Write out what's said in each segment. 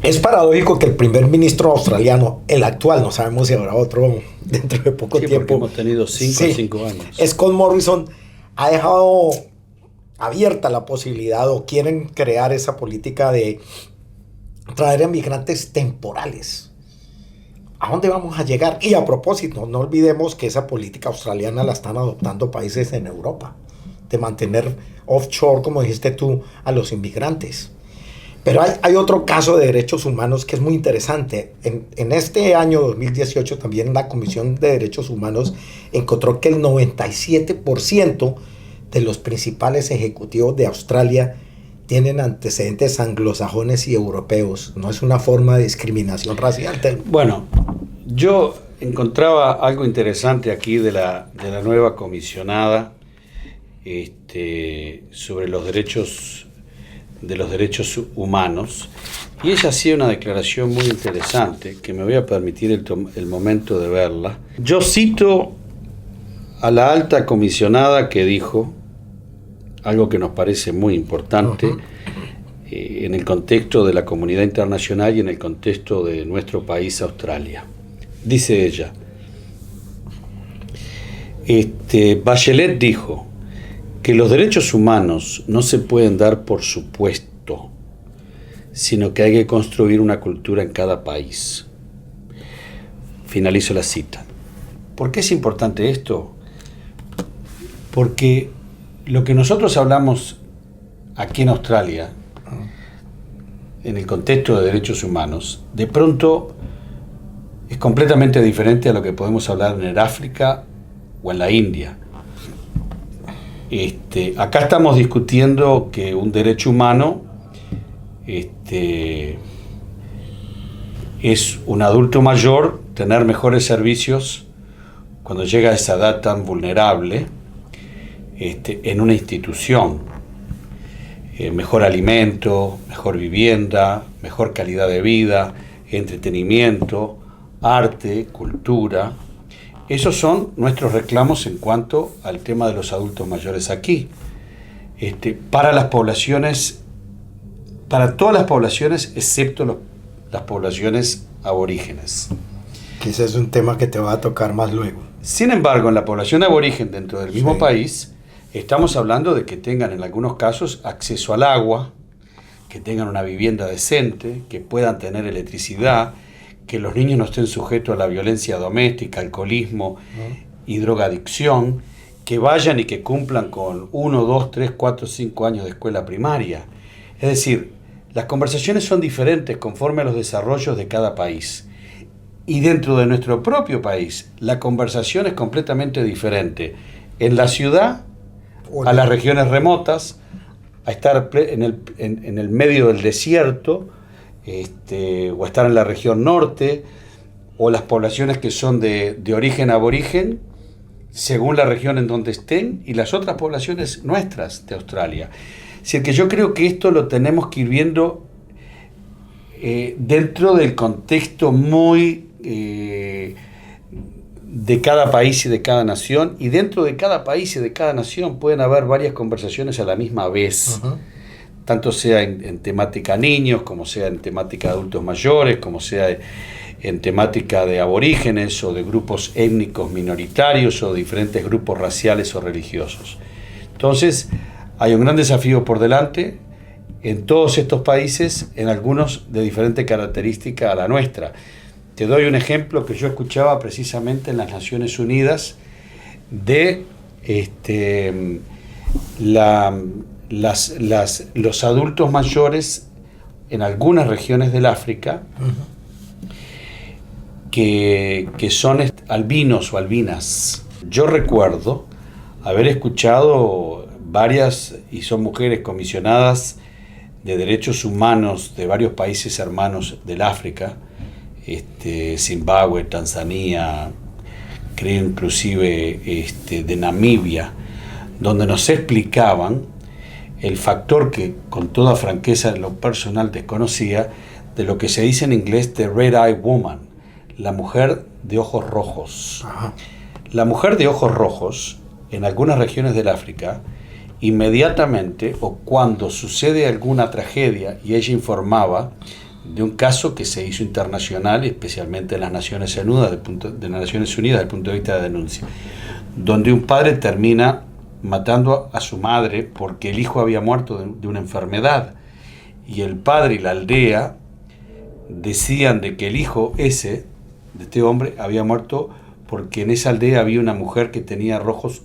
Es paradójico que el primer ministro australiano, el actual, no sabemos si habrá otro dentro de poco tiempo. Hemos tenido 5 años. Scott Morrison ha dejado abierta la posibilidad, o quieren crear esa política de traer a migrantes temporales. ¿A dónde vamos a llegar? Y a propósito, no olvidemos que esa política australiana la están adoptando países en Europa, de mantener offshore, como dijiste tú, a los inmigrantes. Pero hay otro caso de derechos humanos que es muy interesante. En este año 2018 también la Comisión de Derechos Humanos encontró que el 97% de los principales ejecutivos de Australia tienen antecedentes anglosajones y europeos. No es una forma de discriminación racial. Bueno, yo encontraba algo interesante aquí de la nueva comisionada sobre los derechos humanos, y ella hacía una declaración muy interesante que me voy a permitir el momento de verla. Yo cito a la alta comisionada que dijo algo que nos parece muy importante en el contexto de la comunidad internacional y en el contexto de nuestro país, Australia. Dice ella, Bachelet dijo que los derechos humanos no se pueden dar por supuesto, sino que hay que construir una cultura en cada país. Finalizo la cita. ¿Por qué es importante esto? Porque lo que nosotros hablamos aquí en Australia, en el contexto de derechos humanos, de pronto es completamente diferente a lo que podemos hablar en el África o en la India. Acá estamos discutiendo que un derecho humano es un adulto mayor tener mejores servicios cuando llega a esa edad tan vulnerable en una institución, mejor alimento, mejor vivienda, mejor calidad de vida, entretenimiento, arte, cultura. Esos son nuestros reclamos en cuanto al tema de los adultos mayores aquí. Para las poblaciones, para todas las poblaciones, excepto las poblaciones aborígenes. Quizás es un tema que te va a tocar más luego. Sin embargo, en la población aborigen dentro del mismo país, estamos hablando de que tengan en algunos casos acceso al agua, que tengan una vivienda decente, que puedan tener electricidad, que los niños no estén sujetos a la violencia doméstica, alcoholismo y drogadicción, que vayan y que cumplan con 1, 2, 3, 4, 5 años de escuela primaria. Es decir, las conversaciones son diferentes conforme a los desarrollos de cada país. Y dentro de nuestro propio país, la conversación es completamente diferente. En la ciudad, a las regiones remotas, a estar en el medio del desierto, o estar en la región norte, o las poblaciones que son de origen aborigen, según la región en donde estén, y las otras poblaciones nuestras de Australia. Es decir, que yo creo que esto lo tenemos que ir viendo dentro del contexto muy de cada país y de cada nación, y dentro de cada país y de cada nación pueden haber varias conversaciones a la misma vez. Tanto sea en temática niños, como sea en temática de adultos mayores, como sea en temática de aborígenes o de grupos étnicos minoritarios o de diferentes grupos raciales o religiosos. Entonces, hay un gran desafío por delante en todos estos países, en algunos de diferente característica a la nuestra. Te doy un ejemplo que yo escuchaba precisamente en las Naciones Unidas de los adultos mayores en algunas regiones del África que son albinos o albinas. Yo recuerdo haber escuchado varias, y son mujeres comisionadas de derechos humanos de varios países hermanos del África, Zimbabue, Tanzania, creo inclusive de Namibia, donde nos explicaban el factor que con toda franqueza en lo personal desconocía, de lo que se dice en inglés the red eye woman, la mujer de ojos rojos. Ajá. La mujer de ojos rojos en algunas regiones del África, inmediatamente o cuando sucede alguna tragedia y ella informaba de un caso que se hizo internacional, especialmente en las Naciones Unidas, desde el punto de vista de denuncia, donde un padre termina matando a su madre porque el hijo había muerto de una enfermedad, y el padre y la aldea decían de que el hijo ese, de este hombre, había muerto porque en esa aldea había una mujer que tenía ojos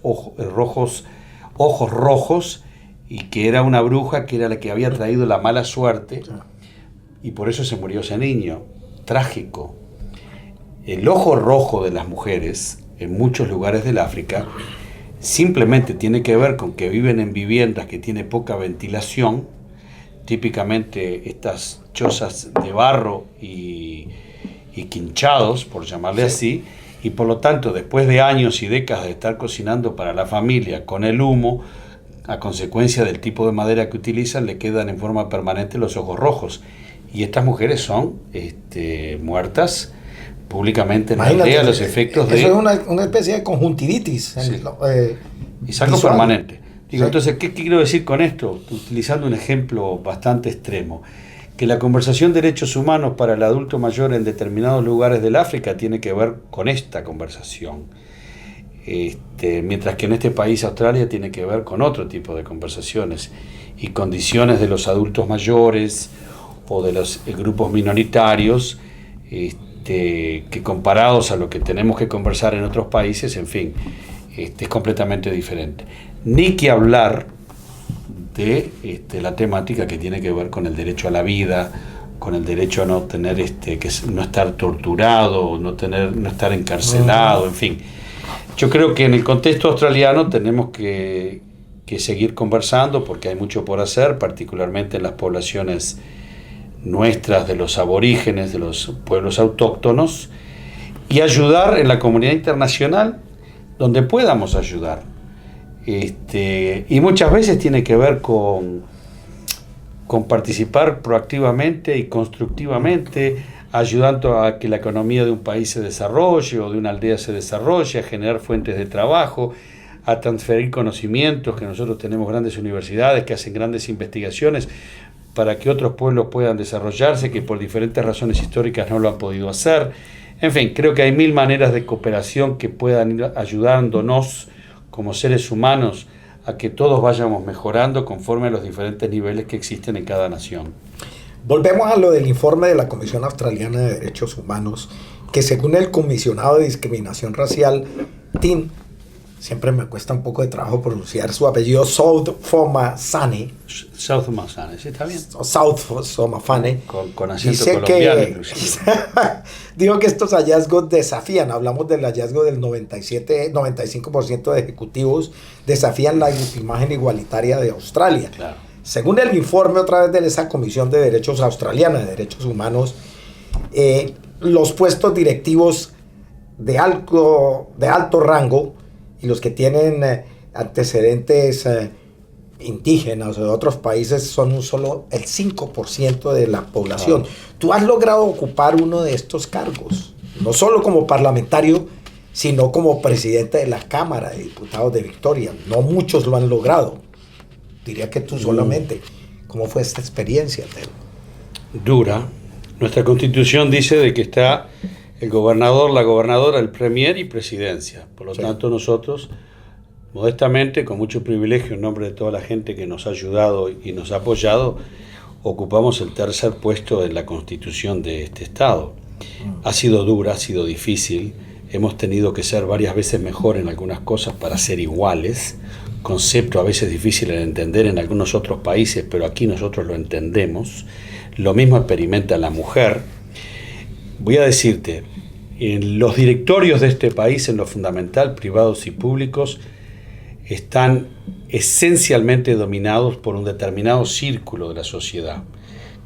rojos, y que era una bruja, que era la que había traído la mala suerte, y por eso se murió ese niño. Trágico. El ojo rojo de las mujeres en muchos lugares del África simplemente tiene que ver con que viven en viviendas que tienen poca ventilación, típicamente estas chozas de barro y quinchados, por llamarle así, y por lo tanto, después de años y décadas de estar cocinando para la familia con el humo, a consecuencia del tipo de madera que utilizan, le quedan en forma permanente los ojos rojos. Y estas mujeres son muertas públicamente en la aldea, los efectos de... Eso es una especie de conjuntivitis. Sí. Y es algo visual. Permanente. Digo, Sí. Entonces, ¿qué quiero decir con esto? Utilizando un ejemplo bastante extremo. Que la conversación de derechos humanos para el adulto mayor en determinados lugares del África tiene que ver con esta conversación. Mientras que en este país, Australia, tiene que ver con otro tipo de conversaciones y condiciones de los adultos mayores o de los grupos minoritarios, que comparados a lo que tenemos que conversar en otros países, en fin, es completamente diferente. Ni que hablar de la temática que tiene que ver con el derecho a la vida, con el derecho a no tener no estar torturado, no estar encarcelado, en fin. Yo creo que en el contexto australiano tenemos que seguir conversando, porque hay mucho por hacer, particularmente en las poblaciones nuestras, de los aborígenes, de los pueblos autóctonos, y ayudar en la comunidad internacional donde podamos ayudar. Y muchas veces tiene que ver con participar proactivamente y constructivamente, ayudando a que la economía de un país se desarrolle o de una aldea se desarrolle, a generar fuentes de trabajo, a transferir conocimientos, que nosotros tenemos grandes universidades que hacen grandes investigaciones para que otros pueblos puedan desarrollarse, que por diferentes razones históricas no lo han podido hacer. En fin, creo que hay mil maneras de cooperación que puedan ir ayudándonos como seres humanos a que todos vayamos mejorando conforme a los diferentes niveles que existen en cada nación. Volvemos a lo del informe de la Comisión Australiana de Derechos Humanos, que según el comisionado de discriminación racial, Tim, siempre me cuesta un poco de trabajo pronunciar su apellido, Soutphommasane, sí, está bien. Soutphommasane, Con acento dice colombiano, que, inclusive. digo que estos hallazgos desafían, hablamos del hallazgo del 95% de ejecutivos desafían la imagen igualitaria de Australia. Claro. Según el informe otra vez de esa Comisión de Derechos Australiana de Derechos Humanos, los puestos directivos de alto rango y los que tienen antecedentes indígenas o de otros países son solo el 5% de la población. Claro. Tú has logrado ocupar uno de estos cargos, no solo como parlamentario, sino como presidente de la Cámara de Diputados de Victoria. No muchos lo han logrado. Diría que tú solamente. ¿Cómo fue esta experiencia, Teo? Dura. Nuestra Constitución dice de que está el gobernador, la gobernadora, el premier y presidencia. Por lo tanto, nosotros, modestamente, con mucho privilegio, en nombre de toda la gente que nos ha ayudado y nos ha apoyado, ocupamos el tercer puesto en la Constitución de este Estado. Ha sido dura, ha sido difícil. Hemos tenido que ser varias veces mejor en algunas cosas para ser iguales. Concepto a veces difícil de entender en algunos otros países, pero aquí nosotros lo entendemos. Lo mismo experimenta la mujer. Voy a decirte, en los directorios de este país, en lo fundamental, privados y públicos, están esencialmente dominados por un determinado círculo de la sociedad,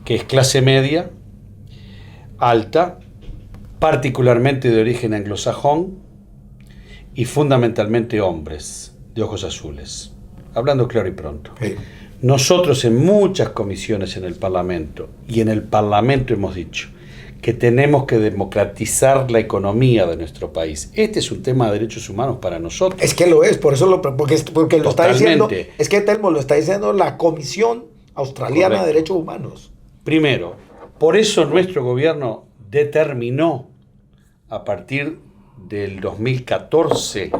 que es clase media, alta, particularmente de origen anglosajón y fundamentalmente hombres de ojos azules. Hablando claro y pronto. Sí. Nosotros en muchas comisiones en el Parlamento y en el Parlamento hemos dicho que tenemos que democratizar la economía de nuestro país. Este es un tema de derechos humanos para nosotros. Es que lo es, por eso porque lo está diciendo, Totalmente. es que Telmo lo está diciendo la Comisión Australiana Correcto. de Derechos Humanos. Primero, Por eso nuestro gobierno determinó a partir del 2014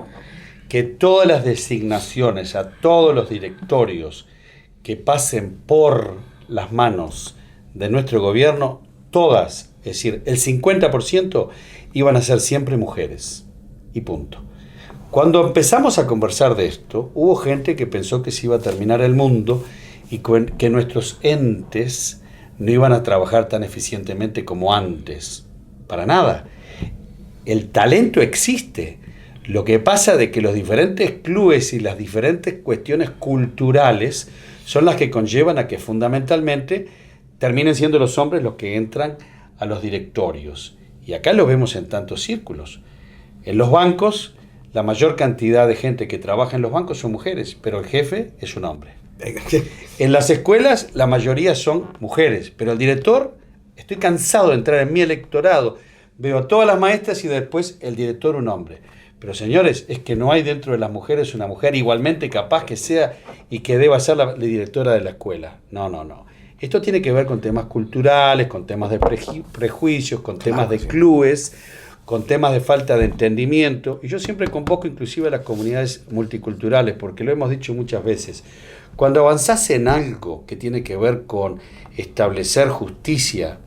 que todas las designaciones a todos los directorios que pasen por las manos de nuestro gobierno, todas, es decir, el 50% iban a ser siempre mujeres. Y punto. Cuando empezamos a conversar de esto, hubo gente que pensó que se iba a terminar el mundo y que nuestros entes no iban a trabajar tan eficientemente como antes. Para nada. El talento existe. Lo que pasa es que los diferentes clubes y las diferentes cuestiones culturales son las que conllevan a que fundamentalmente terminen siendo los hombres los que entran a los directorios. Y acá lo vemos en tantos círculos. En los bancos, la mayor cantidad de gente que trabaja en los bancos son mujeres, pero el jefe es un hombre. En las escuelas, la mayoría son mujeres, pero el director, estoy cansado de entrar en mi electorado, veo a todas las maestras y después el director un hombre. Pero señores, es que no hay dentro de las mujeres una mujer igualmente capaz que sea y que deba ser la directora de la escuela. No. Esto tiene que ver con temas culturales, con temas de prejuicios, con temas de clubes, con temas de falta de entendimiento. Y yo siempre convoco inclusive a las comunidades multiculturales, porque lo hemos dicho muchas veces. Cuando avanzás en algo que tiene que ver con establecer justicia,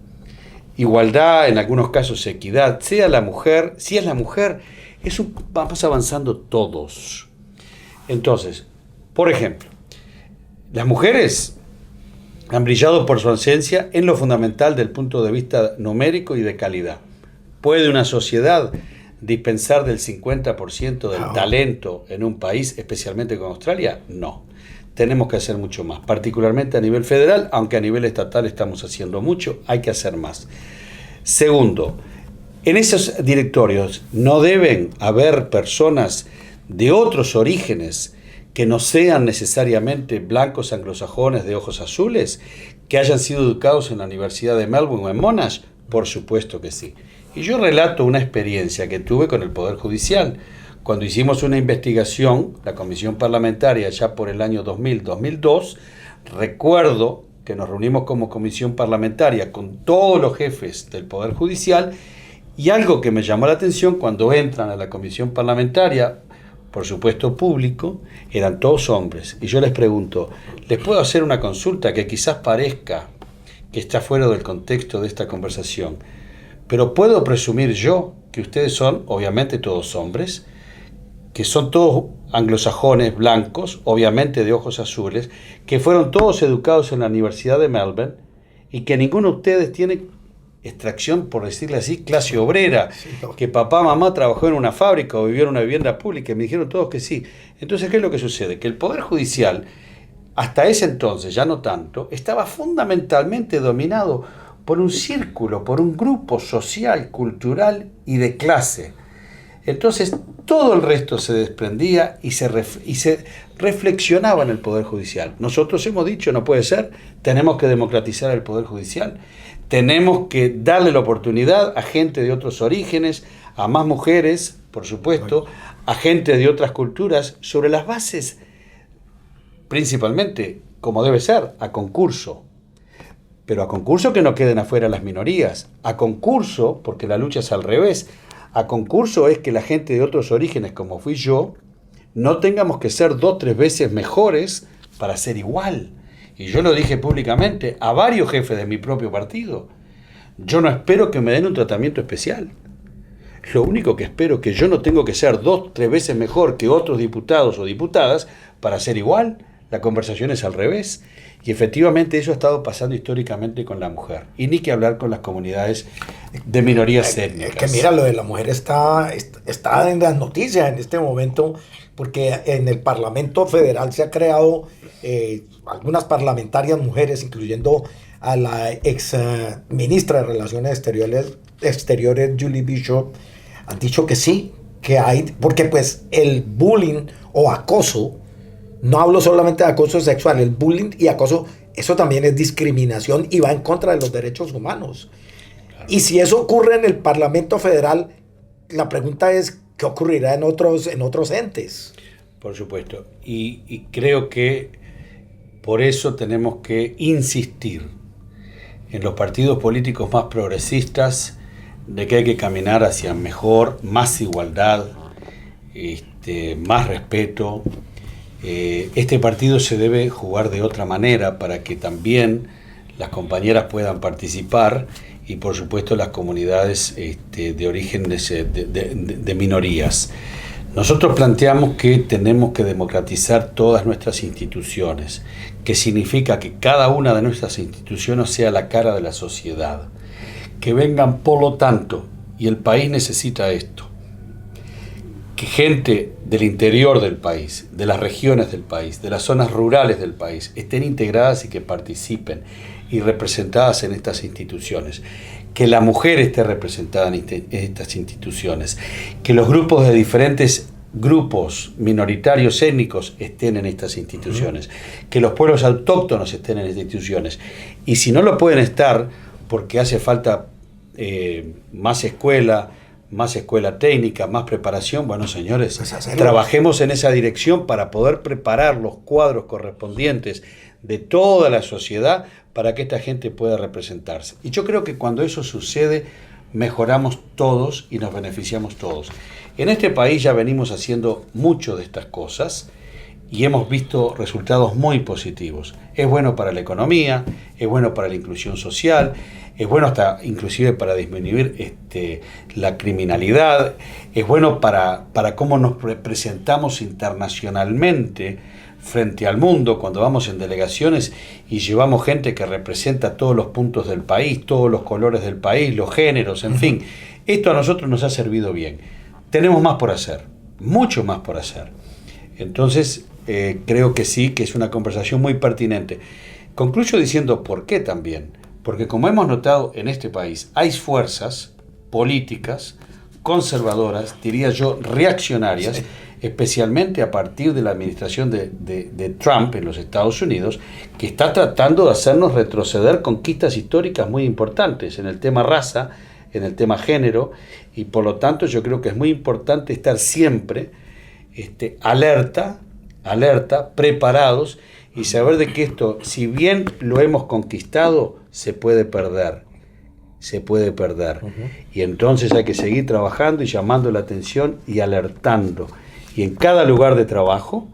igualdad, en algunos casos equidad, sea la mujer, si es la mujer, eso vamos avanzando todos. Entonces, por ejemplo, las mujeres han brillado por su ausencia en lo fundamental del punto de vista numérico y de calidad. ¿Puede una sociedad dispensar del 50% del talento en un país, especialmente con Australia? No. Tenemos que hacer mucho más, particularmente a nivel federal, aunque a nivel estatal estamos haciendo mucho, hay que hacer más. Segundo, en esos directorios no deben haber personas de otros orígenes que no sean necesariamente blancos anglosajones de ojos azules, que hayan sido educados en la Universidad de Melbourne o en Monash. Por supuesto que sí. Y yo relato una experiencia que tuve con el Poder Judicial. Cuando hicimos una investigación, la comisión parlamentaria ya por el año 2000-2002, recuerdo que nos reunimos como comisión parlamentaria con todos los jefes del Poder Judicial y algo que me llamó la atención cuando entran a la comisión parlamentaria, por supuesto público, eran todos hombres. Y yo les pregunto, ¿les puedo hacer una consulta que quizás parezca que está fuera del contexto de esta conversación? Pero ¿puedo presumir yo que ustedes son, obviamente todos hombres, que son todos anglosajones blancos, obviamente de ojos azules, que fueron todos educados en la Universidad de Melbourne y que ninguno de ustedes tiene extracción, por decirle así, clase obrera, que papá, mamá trabajó en una fábrica o vivió en una vivienda pública? Y me dijeron todos que sí. Entonces, ¿qué es lo que sucede? Que el Poder Judicial, hasta ese entonces, ya no tanto, estaba fundamentalmente dominado por un círculo, por un grupo social, cultural y de clase. Entonces, todo el resto se desprendía y se reflexionaba en el Poder Judicial. Nosotros hemos dicho, no puede ser, tenemos que democratizar el Poder Judicial, tenemos que darle la oportunidad a gente de otros orígenes, a más mujeres, por supuesto, a gente de otras culturas, sobre las bases, principalmente, como debe ser, a concurso. Pero a concurso que no queden afuera las minorías, a concurso, porque la lucha es al revés, a concurso es que la gente de otros orígenes, como fui yo, no tengamos que ser 2 o 3 veces mejores para ser igual. Y yo lo dije públicamente a varios jefes de mi propio partido. Yo no espero que me den un tratamiento especial. Lo único que espero es que yo no tengo que ser 2 o 3 veces mejor que otros diputados o diputadas para ser igual. La conversación es al revés. Y efectivamente eso ha estado pasando históricamente con la mujer. Y ni que hablar con las comunidades de minorías étnicas. Es que mira, lo de la mujer está en las noticias en este momento, porque en el Parlamento Federal se ha creado algunas parlamentarias mujeres, incluyendo a la ex ministra de Relaciones Exteriores, Julie Bishop, han dicho que sí, que hay, porque pues el bullying o acoso, no hablo solamente de acoso sexual, el bullying y acoso, eso también es discriminación y va en contra de los derechos humanos. Claro. Y si eso ocurre en el Parlamento Federal, la pregunta es, ¿qué ocurrirá en otros entes? Por supuesto. Y creo que por eso tenemos que insistir en los partidos políticos más progresistas de que hay que caminar hacia mejor, más igualdad, más respeto. Este partido se debe jugar de otra manera para que también las compañeras puedan participar y por supuesto las comunidades de origen de minorías. Nosotros planteamos que tenemos que democratizar todas nuestras instituciones, que significa que cada una de nuestras instituciones sea la cara de la sociedad, que vengan por lo tanto, y el país necesita esto, que gente del interior del país, de las regiones del país, de las zonas rurales del país, estén integradas y que participen y representadas en estas instituciones, que la mujer esté representada en estas instituciones, que los grupos de diferentes grupos minoritarios étnicos estén en estas instituciones, que los pueblos autóctonos estén en estas instituciones, y si no lo pueden estar porque hace falta más escuela técnica, más preparación, bueno señores, trabajemos en esa dirección para poder preparar los cuadros correspondientes de toda la sociedad para que esta gente pueda representarse. Y yo creo que cuando eso sucede, mejoramos todos y nos beneficiamos todos. En este país ya venimos haciendo mucho de estas cosas y hemos visto resultados muy positivos. Es bueno para la economía, es bueno para la inclusión social, es bueno hasta inclusive para disminuir la criminalidad, es bueno para cómo nos representamos internacionalmente frente al mundo cuando vamos en delegaciones y llevamos gente que representa todos los puntos del país, todos los colores del país, los géneros, en fin. Esto a nosotros nos ha servido bien. Tenemos más por hacer, mucho más por hacer. Entonces, creo que sí, que es una conversación muy pertinente. Concluyo diciendo por qué también. Porque como hemos notado en este país, hay fuerzas políticas, conservadoras, diría yo, reaccionarias, sí, especialmente a partir de la administración de Trump en los Estados Unidos, que está tratando de hacernos retroceder conquistas históricas muy importantes en el tema raza, en el tema género, y por lo tanto yo creo que es muy importante estar siempre alerta, preparados, y saber de que esto, si bien lo hemos conquistado, se puede perder. Y entonces hay que seguir trabajando y llamando la atención y alertando. Y en cada lugar de trabajo,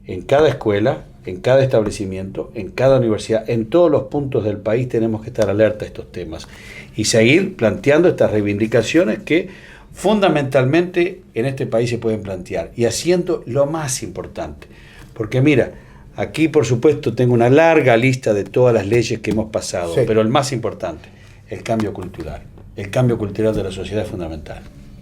en cada escuela, en cada establecimiento, en cada universidad, en todos los puntos del país tenemos que estar alerta a estos temas y seguir planteando estas reivindicaciones que fundamentalmente en este país se pueden plantear y haciendo lo más importante. Porque mira, aquí por supuesto tengo una larga lista de todas las leyes que hemos pasado, sí, pero el más importante, el cambio cultural. El cambio cultural de la sociedad es fundamental.